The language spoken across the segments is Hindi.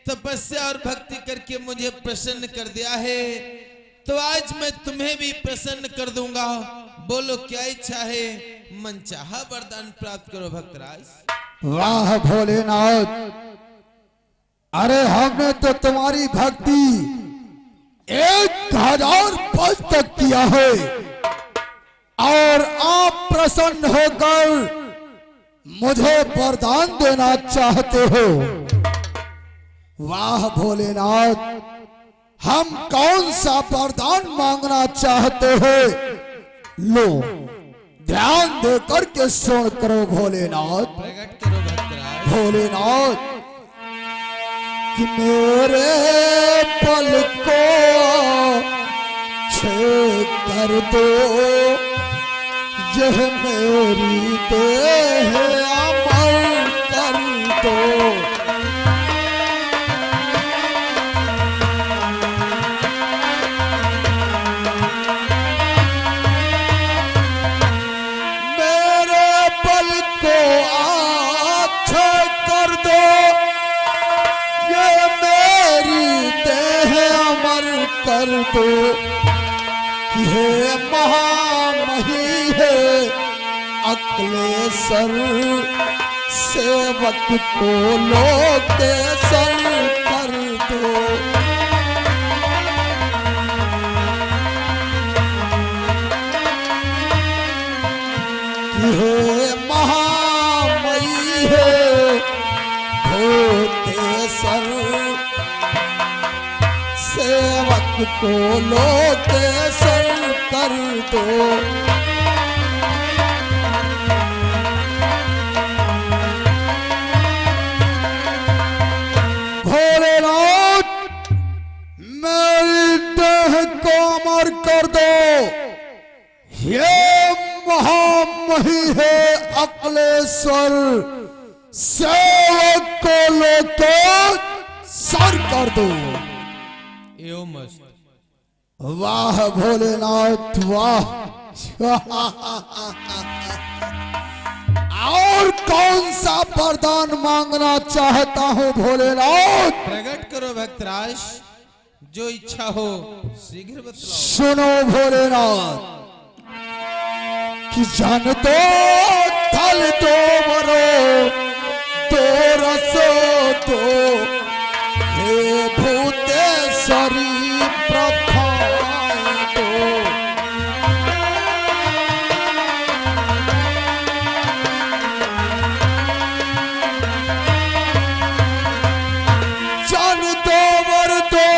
तपस्या और भक्ति करके मुझे प्रसन्न कर दिया है, तो आज मैं तुम्हें भी प्रसन्न कर दूंगा। बोलो क्या इच्छा है, मन चाहा वरदान प्राप्त करो भक्तराज। वाह भोलेनाथ, अरे हमने तो तुम्हारी भक्ति 1000 वर्ष तक किया है और आप प्रसन्न होकर मुझे वरदान देना चाहते हो। वाह भोलेनाथ, हम कौन सा वरदान मांगना चाहते हो? लो ध्यान देकर के सुन करो भोलेनाथ। प्रकट करो भक्तराज। भोलेनाथ कि मेरे पल को छेद कर दो, यह मेरी देह अमर कर दो। मेरे पल को अच्छा कर दो, ये मेरी देह अमर कर दो। हे महामही है अक्लेश्वर, सेवक को लोकेश्वर कर दो। हे महामही है भूतेश्वर, सेवक को लोकेश्वर कर दो। भोलेनाथ मेरी देह को अमर कर दो, ये महामही है अक्लेश्वर, सेवक को लोकेश्वर कर दो। एवं मस्त। वाह भोलेनाथ वाह। और कौन सा वरदान मांगना चाहता हूँ भोलेनाथ? प्रकट करो भक्तराज, जो इच्छा हो शीघ्र बतलाओ। सुनो भोलेनाथ कि जन दो थल दो मरो तो रसो दो, हे भूतेश्वरी प्रथाएं दो। जन दो वर दो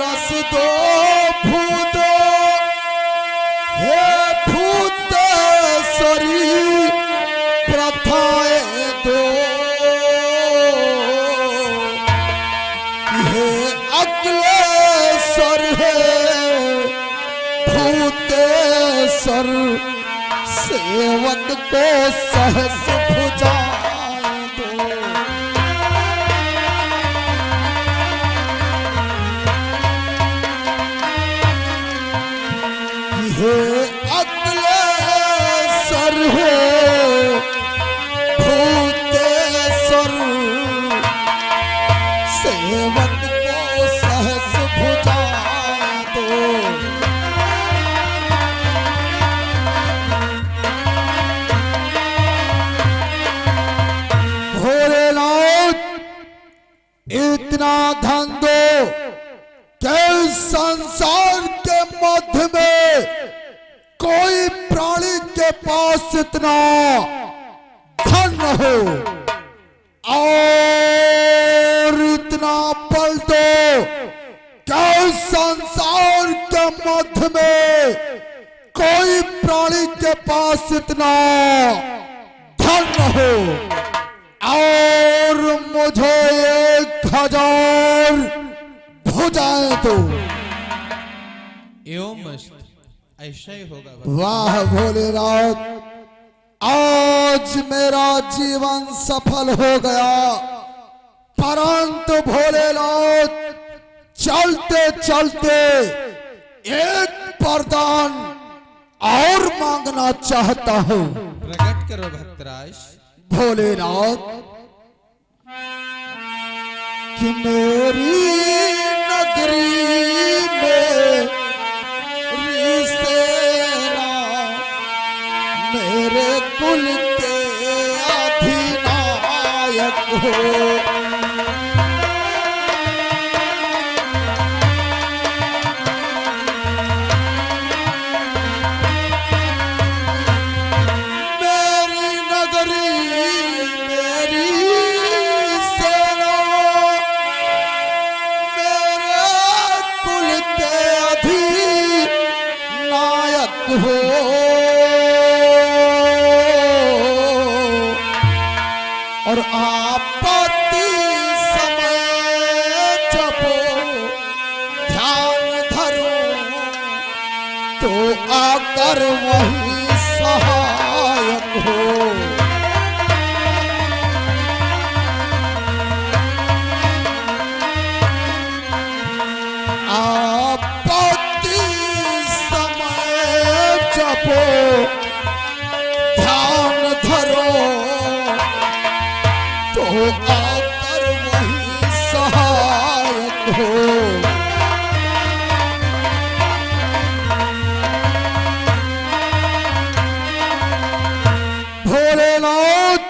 रस दो भूत, हे भूतेश्वरी प्रथाएं दो। हे अक्लेश्वर है भूतेश्वर, सेवक को सहस भुजाएं दो। हे अक्लेश्वर है भूतेश्वर, सेवक को सहस भुजाएं दो। भोलेनाथ इतना धन दो कि संसार के मध्य में कोई प्राणी के पास इतना धन न हो, और इतना बल दो कि संसार के मध्य में कोई प्राणी के पास इतना धन न हो, और मुझे 1000 भुजाएं दो। एवं मस्त, ऐसा ही होगा। वाह भोलेनाथ, आज मेरा जीवन सफल हो गया, परंतु भोलेनाथ चलते चलते एक वरदान और मांगना चाहता हूँ। प्रकट करो भक्तराज। भोलेनाथ कि मेरी नगरी में रिसेरा मेरे कुल के अधिनायक हो। हो और आपत्ति समय जब ध्यान धरो तो आकर वही सहायक हो। ध्यान धरो तो आकर वही सहायक हो। भोलेनाथ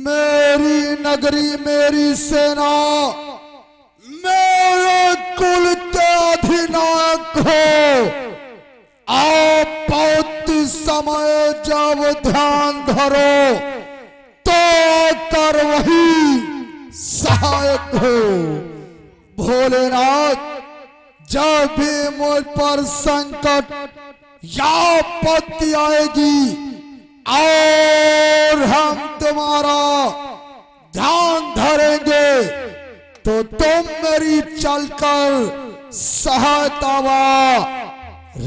मेरी नगरी मेरी सेना मेरे कुल के अधिनायक हो। आपत्ति समय जब ध्यान धरो तो कर वही सहायक हो। भोलेनाथ जब भी मुझ पर संकट या आपत्ति आएगी और हम तुम्हारा ध्यान धरेंगे तो तुम मेरी चलकर सहायता व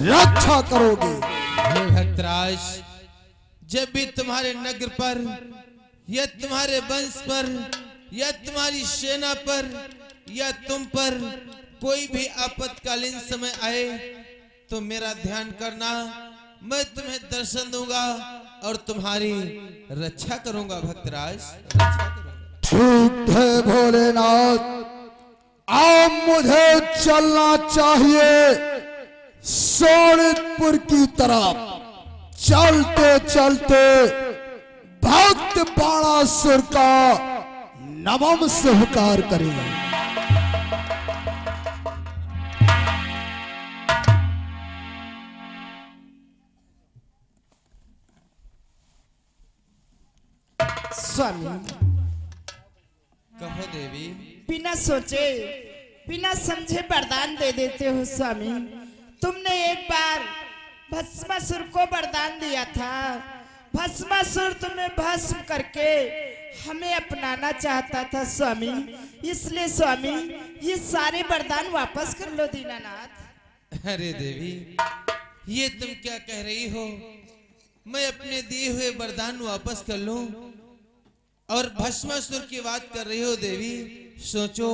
रक्षा करोगे। हे भक्तराज, जब भी तुम्हारे नगर पर या तुम्हारे वंश पर या तुम्हारी सेना पर या तुम पर कोई भी आपातकालीन समय आए तो मेरा ध्यान करना, मैं तुम्हें दर्शन दूंगा और तुम्हारी रक्षा करूंगा। भक्तराज रक्षा करूंगा। ठीक है भोलेनाथ, अब मुझे चलना चाहिए सोनितपुर की तरफ। चलते चलते भक्त बाणासुर का नमम स्वीकार करें। स्वामी कहो देवी। बिना सोचे बिना समझे वरदान दे देते हो स्वामी। तुमने एक बार भस्मासुर को वरदान दिया था, भस्मासुर तुम्हें भस्म करके हमें अपनाना चाहता था स्वामी। इसलिए स्वामी ये सारे वरदान वापस कर लो दीनानाथ। अरे देवी, ये तुम क्या कह रही हो? मैं अपने दिए हुए वरदान वापस कर लूं और भस्मासुर की बात कर रही हो? देवी सोचो,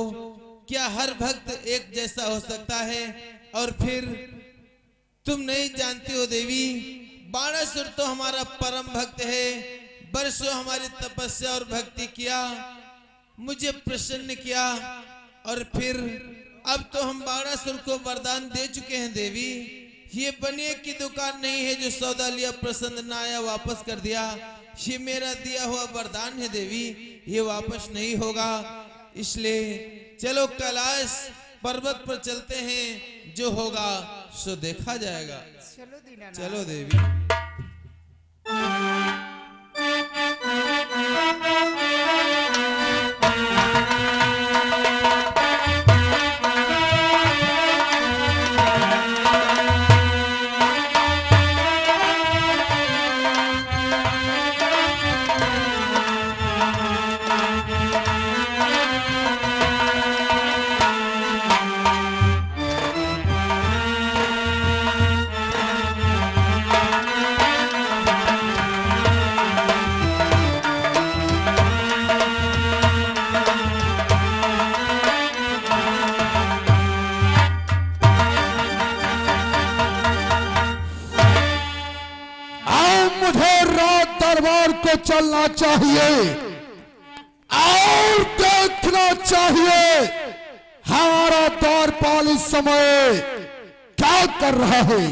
क्या हर भक्त एक जैसा हो सकता है? और फिर तुम नहीं जानती हो देवी, बाणासुर तो हमारा परम भक्त है। बरसों हमारी तपस्या और भक्ति किया, मुझे प्रसन्न किया और फिर अब तो हम बाणासुर को वरदान दे चुके हैं देवी। ये बनिए की दुकान नहीं है जो सौदा लिया प्रसन्न ना आया वापस कर दिया। ये मेरा दिया हुआ वरदान है देवी, ये वापस नहीं होगा। इसलिए चलो कैलाश पर्वत पर चलते हैं, जो होगा सो देखा जाएगा। चलो दीनानाथ। चलो देवी। दरबार को चलना चाहिए और देखना चाहिए हमारा द्वारपाल इस समय क्या कर रहा है।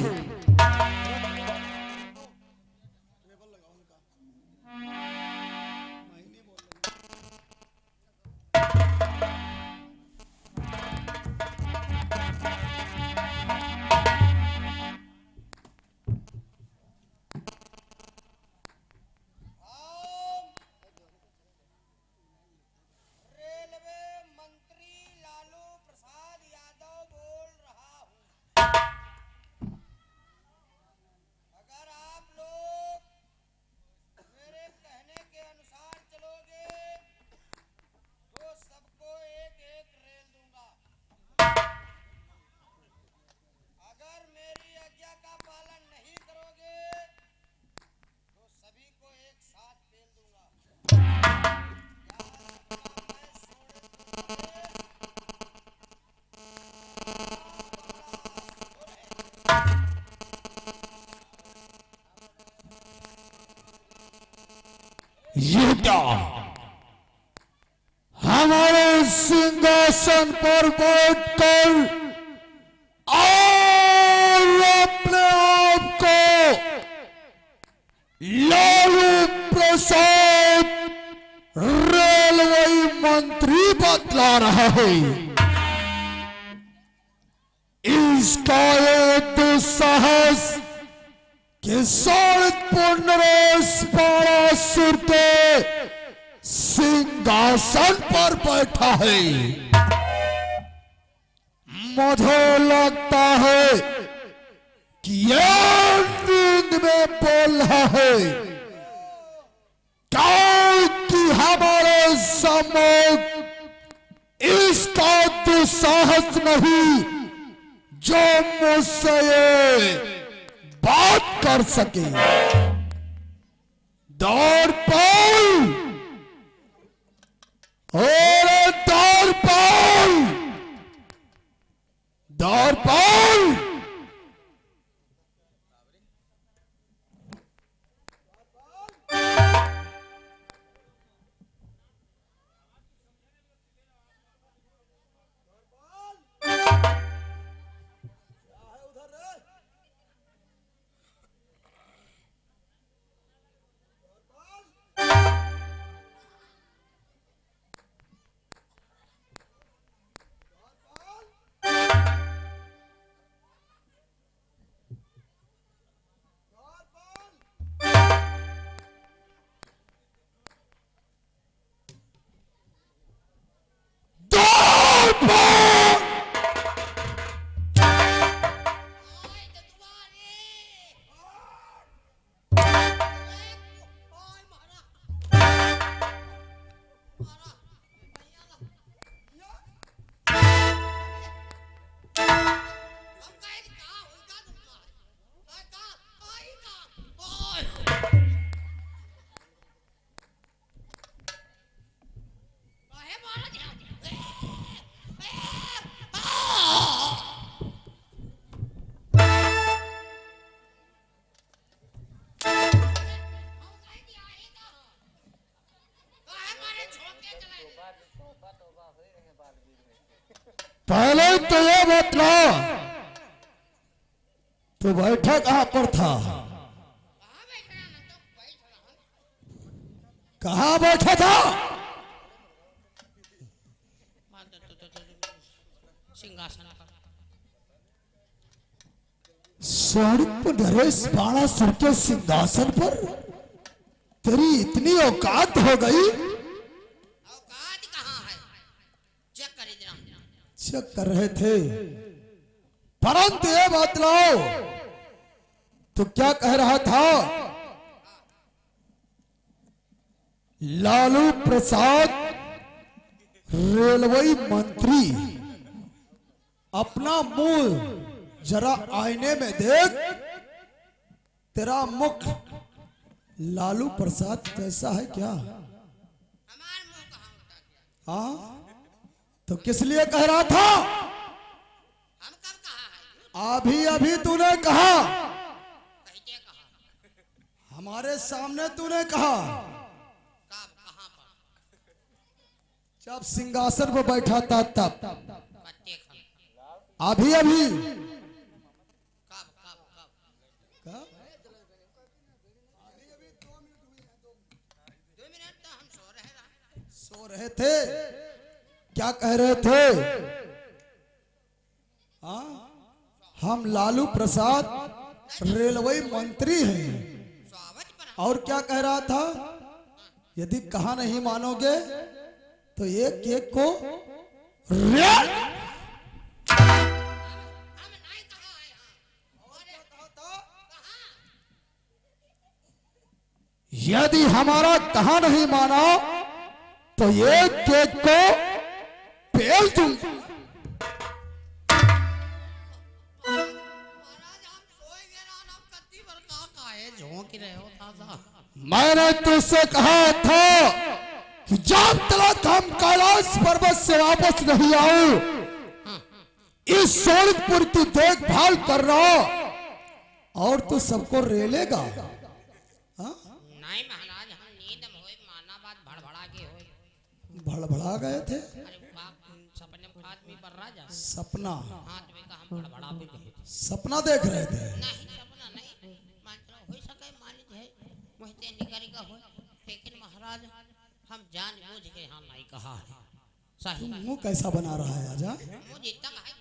रेलवे मंत्री लालू प्रसाद यादव बोल रहा हूं। अगर आप लोग मेरे कहने के अनुसार चलोगे तो सबको एक एक रेल दूंगा। अगर मेरी आज्ञा का पालन नहीं करोगे तो सभी को एक साथ फेल दूंगा। ये क्या हमारे सिंहासन पर बैठकर और अपने आप को लालू प्रसाद रेलवे मंत्री बतला रहा है। इसका ये दुस्साहस कि सौरतपुर नरेश बाणासुर के सिंहासन पर बैठा है। मुझे लगता है कि ये नींद में बोल रहा है, क्योंकि हमारे सम्मुख इसका दुस्साहस नहीं जो मुझसे ये बात कर सके। द्वारपाल, और द्वारपाल, द्वारपाल, पहले तो ये बतला तो बैठा कहां पर था? कहां बैठा था? सिंहासन पर। सौरतपुर नरेश बाणासुर के सिंहासन पर तेरी इतनी औकात हो गई? औकात कहाँ है? चेक कर इधर। चेक कर रहे थे, परंतु ये बतलाओ तो क्या कह रहा था? लालू प्रसाद रेलवे मंत्री, अपना मुंह जरा आईने में देख, तेरा मुख लालू प्रसाद कैसा है क्या? हमारे मुंह कहाँ होता है? हाँ तो किस लिए कह रहा था? हम कब कहा है? अभी अभी तूने कहा, कहते कहा। हमारे सामने तूने कहा। कब? कहाँ पर? जब सिंहासन पर बैठा था तब, बच्चे खा अभी अभी कब कब कब का? 2 मिनट तो हम सो रहे सो रहे थे, क्या कह रहे थे? हाँ, हम लालू प्रसाद रेलवे मंत्री हैं। स्वागत पर और क्या कह रहा था? यदि कहा नहीं मानोगे तो एक एक को रेल। हम नहीं कहा है यदि हमारा कहा नहीं माना तो एक एक को पेल दूं। महाराज हम सोएंगे ना आप कत्ती पर का है झोंक रहे हो ताजा मैंने तुझसे कहा था कि जब तक हम कैलाश पर्वत से वापस नहीं आऊं, इस सोनपुर की देखभाल कर रहा और तू सबको रेलेगा। हाँ? नहीं महाराज हम नींद में होए माना बात भड़बड़ा के होए भड़बड़ा गए थे। अरे बाप सपने में आदमी पर राजा सपना, हाथ में का हम भड़बड़ा भी गए थे सपना देख रहे थे। नहीं सपना नहीं मान चलो हो सके मालिक है मुझते निकरी का हो लेकिन महाराज हम जान बूझ के यहाँ नहीं कहा है सही मुंह कैसा बना रहा है आजा? मुझे तक है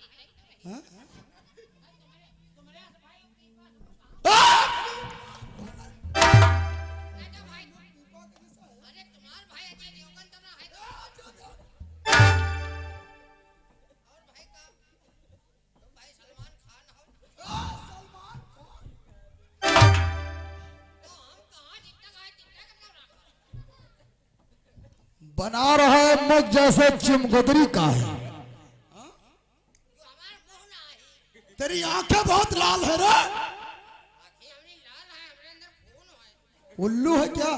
हाँ? अरे तुम्हार भाई अजय देवगन तो ना है तो और भाई का तुम भाई सलमान खान हो तो हम कहाँ जितना गए तितना करना रखा बना रहा है मुझ जैसे चिमगुदरी का है। जो हमारा मुंह ना है तेरी आंखें बहुत लाल है रे। आंखें हमारी लाल है हमारे अंदर खून है उल्लू है क्या?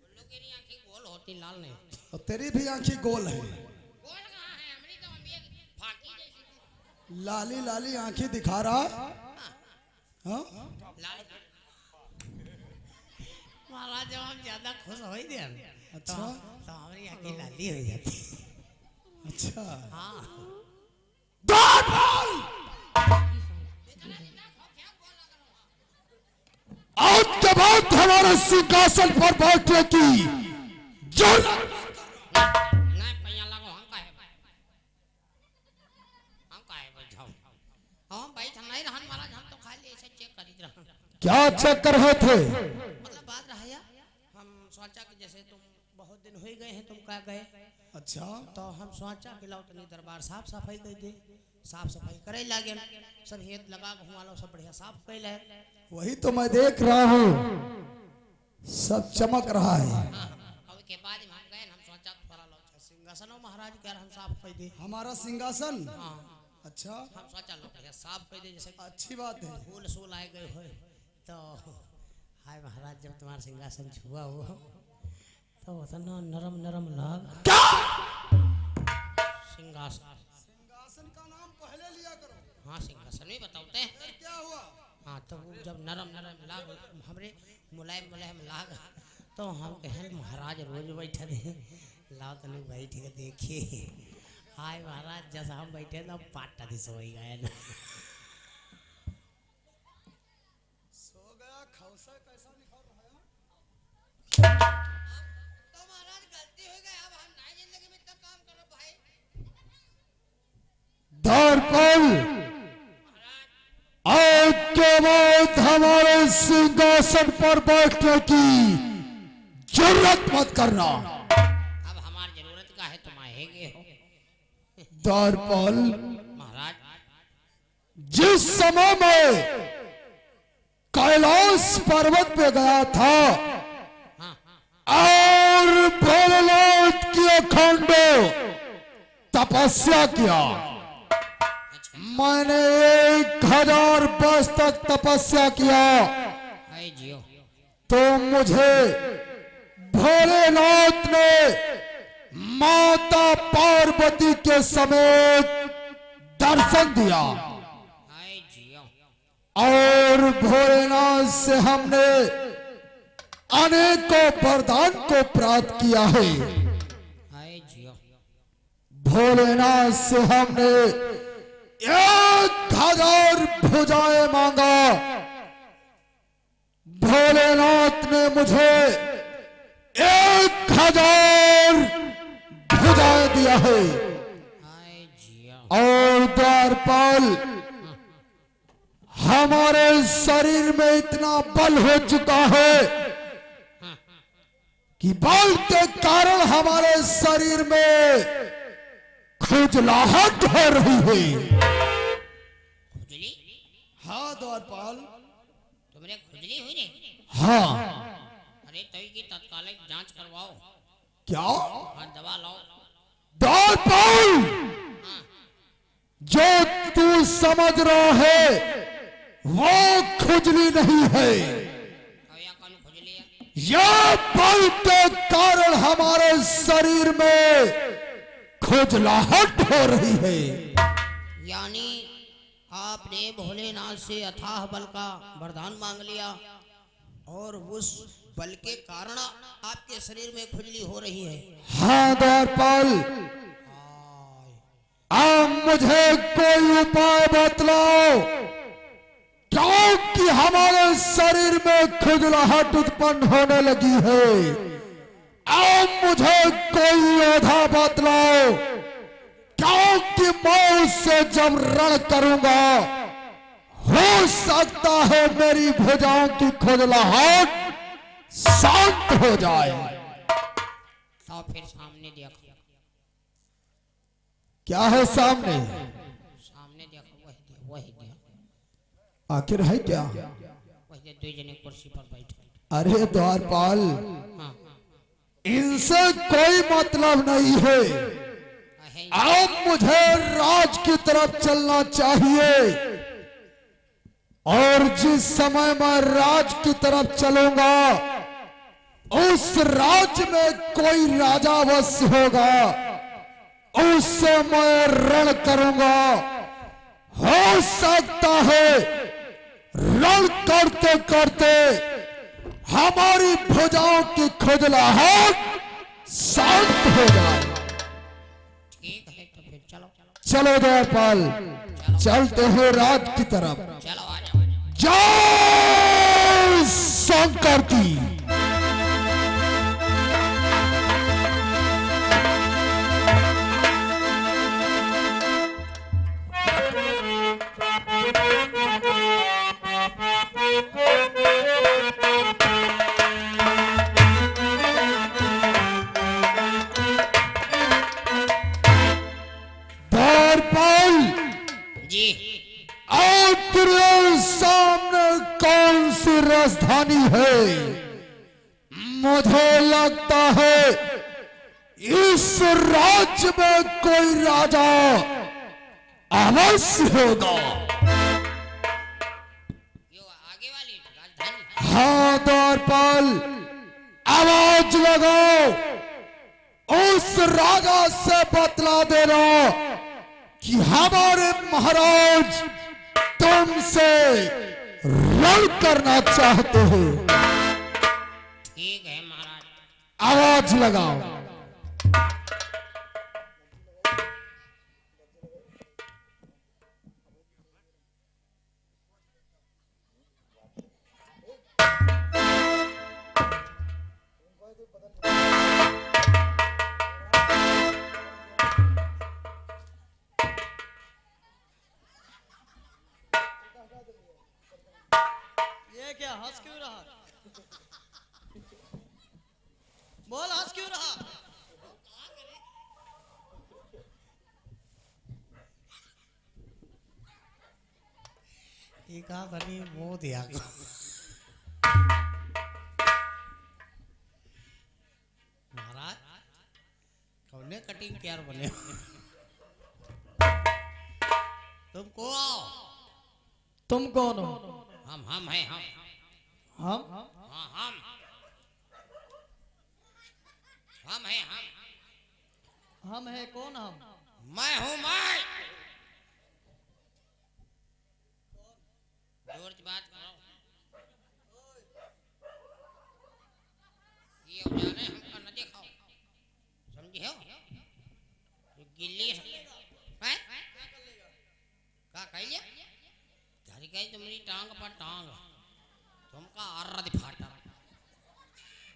उल्लू की नहीं आंखें गोल होती लाल नहीं और तेरी भी आंखें गोल है। गोल कहाँ है हमारी तो अभी एक फाकी जैसी लाली लाली आंखें दिखा रहा है। हाँ? लाल महाराज जब हम ज्यादा खुश हो ही दे अच्छा। तो हमारी आंखें लाली हो जाती अच्छा, हाँ दौड़ बोल। आज के बाद हमारे सिंहासन पर बैठने की जरूरत। नहीं पैया लगो हम काहे बैठाओ हम बैठ नहीं रहन महाराज हम तो खाली ऐसे चेक करी रहन क्या चेक कर रहे थे? मतलब बात रहा या हम सोचा कि जैसे तुम बहुत दिन हो ही गए हैं तुम कहाँ गए अच्छा, तो हम सोचा कि लाओ तनी दरबार साफ सफाई कर दे साफ सफाई करे लागे सब हेत लगा घुमा लो सब बढ़िया साफ कर ले वही तो मैं देख रहा हूँ, सब चमक रहा है। अब के बाद हम गए हम सोचा थोड़ा लो सिंहासनो महाराज के हम साफ कर दे हमारा सिंहासन। हाँ अच्छा, हम सोचा लो बढ़िया साफ कर दे जैसे अच्छी बात है। फूल सूल आए गए हो तो हाय महाराज जब तुम्हारा सिंहासन छुआ हो तो उतना नरम नरम लग सिंहासन सिंहासन का नाम पहले लिया करो। हाँ सिंहासन भी बताते हैं क्या हुआ? हाँ तो वो जब नरम नरम लाग हमरे मुलायम मुलायम लाग तो हम कहें महाराज रोज बैठे रहे लाओ तने बैठ के देखिए हाय महाराज जैसा हम बैठे तो पाटा दिस हो गए ना सो गया खौसा कैसा निखर रहा है? तो महाराज गलती हो गई अब हम नई जिंदगी में तक काम करो भाई दर्पण आज के बाद हमारे सिंहासन पर बैठने की जरूरत मत करना। अब हमारी जरूरत का है तुम आएगे हो दर्पण महाराज जिस समय में कैलाश पर्वत पे गया था हाँ और भोलेनाथ की अखंड तपस्या किया, मैंने 1000 वर्ष तक तपस्या किया हाय जियो तो मुझे भोलेनाथ ने माता पार्वती के समेत दर्शन दिया हाय जियो और भोलेनाथ से हमने अनेकों वरदान को प्राप्त किया है। हाय भोलेनाथ से हमने 1000 भुजाएं मांगा, भोलेनाथ ने मुझे 1000 भुजाएं दिया है। आए जिया और द्वारपाल, हमारे शरीर में इतना बल हो चुका है कि बल के कारण हमारे शरीर में खुजलाहट हो रही है। खुजली? हाँ द्वारपाल। तुमने खुजली हुई ने? हाँ। अरे तो की तत्कालिक जांच करवाओ। क्या? और दवा लाओ। द्वारपाल, जो तू समझ रहा है वो खुजली नहीं है। तो या कौन खुजली है? यह बल के कारण हमारे शरीर में खुजलाहट हो रही है। यानी आपने भोलेनाथ से अथाह बल का वरदान मांग लिया और उस बल के कारण आपके शरीर में खुजली हो रही है। हाँ द्वारपाल, आप मुझे कोई उपाय बतलाओ, क्योंकि हमारे शरीर में खुजलाहट उत्पन्न होने लगी है। आप मुझे कोई योद्धा बतलाओ, क्योंकि मैं उससे जब रण करूंगा हो सकता है मेरी भुजाओं की खुजलाहट शांत हो जाए। तो फिर सामने देखो। क्या है सामने? सामने देखो, वही दे आखिर है क्या? वही दे, दो जने कुर्सी पर बैठे। अरे द्वारपाल, हाँ इनसे कोई मतलब नहीं है। है। अब मुझे राज की तरफ चलना चाहिए, और जिस समय मैं राज की तरफ चलूंगा उस राज्य में कोई राजा अवश्य होगा, उससे मैं रण करूंगा। हो सकता है रण करते करते हमारी भुजाओं की खुजलाहट शांत हो जाए। ठीक है तो फिर चलो चलो द्वारपाल, चलते हैं राज की तरफ। चलो आ जाओ। जय शंकर की। द्वारपाल जी और तेरे सामने कौन सी राजधानी है? मुझे लगता है इस राज्य में कोई राजा अवश्य होगा। यो आगे वाली राजधानी। हाँ द्वारपाल, आवाज लगाओ, उस राजा से बतला देना कि हमारे महाराज तुमसे रण करना चाहते हो। ठीक है महाराज। आवाज लगाओ। ये क्या हंस क्यों रहा? बोल हंस क्यों रहा? एक आदमी वो दिया महाराज कौने कटिंग प्यार बने तुम को आओ। तुम कौन हो? हम हैं हम। हम? हाँ हम हैं हम। हम है कौन हम? मैं हूँ मैं। जोर से बात करो। ये उजाले हमको न दिखाओ, समझे हो? जो गिल्ली गई तुम्हारी टांग पर टांग, तुमका अर्रद फाटा,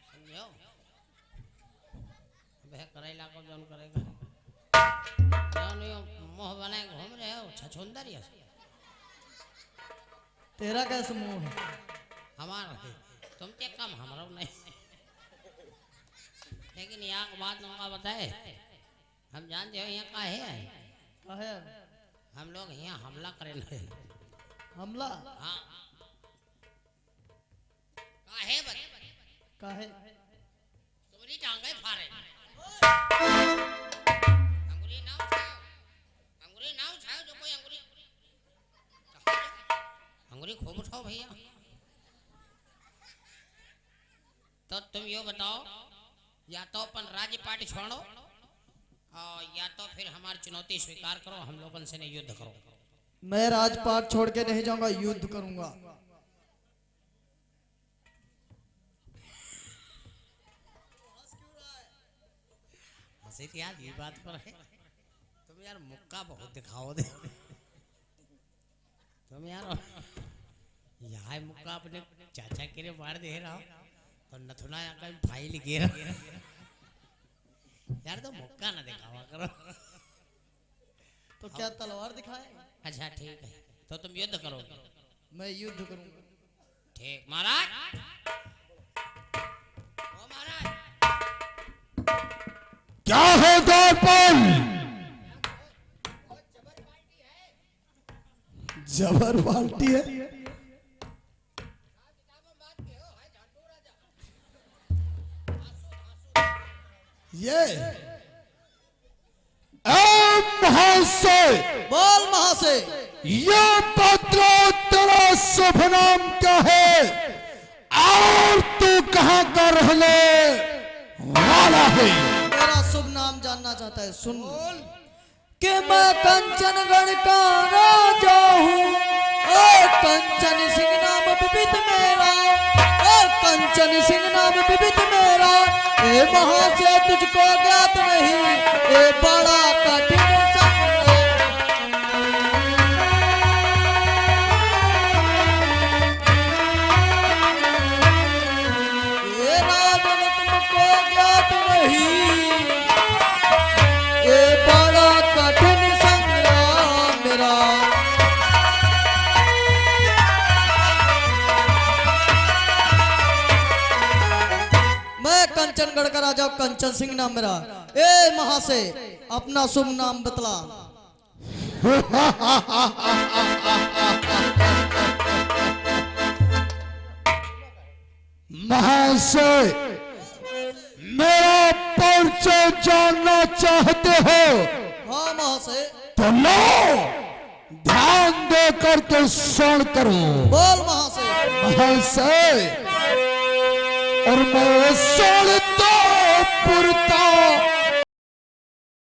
समझो? वह करेला को जौन करेगा, जौन यो मुँह बनाए घूम रहे हो छछुंदर ये तेरा कैसे मुंह है? हमारा है, तुम ते कम हमारा नहीं। लेकिन यहाँ की बात तुमका बताए, हम जानते हो यहाँ का है, काहे? हम लोग यहाँ हमला करेंगे। हमला? हाँ काहे बत काहे? तुम्हारी टांगे फाड़े, अंगुली ना उठाओ जो कोई अंगुली खूब उठाओ भैया। तो तुम यो बताओ, या तो अपन राज्य पार्टी छोड़ो और या तो फिर हमारी चुनौती स्वीकार करो, हम लोगों से नहीं युद्ध करो। मैं राजपाट छोड़ के नहीं जाऊंगा, युद्ध करूंगा। हंसी थी यार ये बात पर है, तुम यार मुक्का बहुत दिखाओ दे, तुम यार यहाँ मुक्का अपने चाचा के लिए मार दे रहा हो और नथुना यहाँ का फाइल गिर यार, तो मुक्का ना दिखावा करो। तो क्या तलवार दिखाए? अच्छा ठीक है, तो तुम युद्ध करोगे? मैं युद्ध करूंगा। ठीक महाराज, ओ महाराज क्या है द्वारपाल? जबर बाल्टी है। ये महाशय, बोल महाशय। ये पत्र तेरा शुभ नाम क्या है और तू कहां का रहने वाला है? मेरा शुभ नाम जानना चाहता है, सुन। कि मैं कंचनगढ़ का राजा हूँ, कंचन सिंह नाम विविध मेरा, कंचन सिंह नाम विविध मेरा। ए महाशय तुझको ज्ञात नहीं, ए बड़ा कठिन तुमको ज्ञात नहीं, ए बड़ा कठिन संग्राम मेरा। मैं कंचनगढ़ का राजा कंचन सिंह नाम मेरा। ए महाशय अपना शुभ नाम बतला। महाशय, मेरा परिचय जानना चाहते हो हाँ महाशय। तो लो ध्यान दे करके सुन करो। बोल महाशय। महाशय, और मैं सुनता पुरता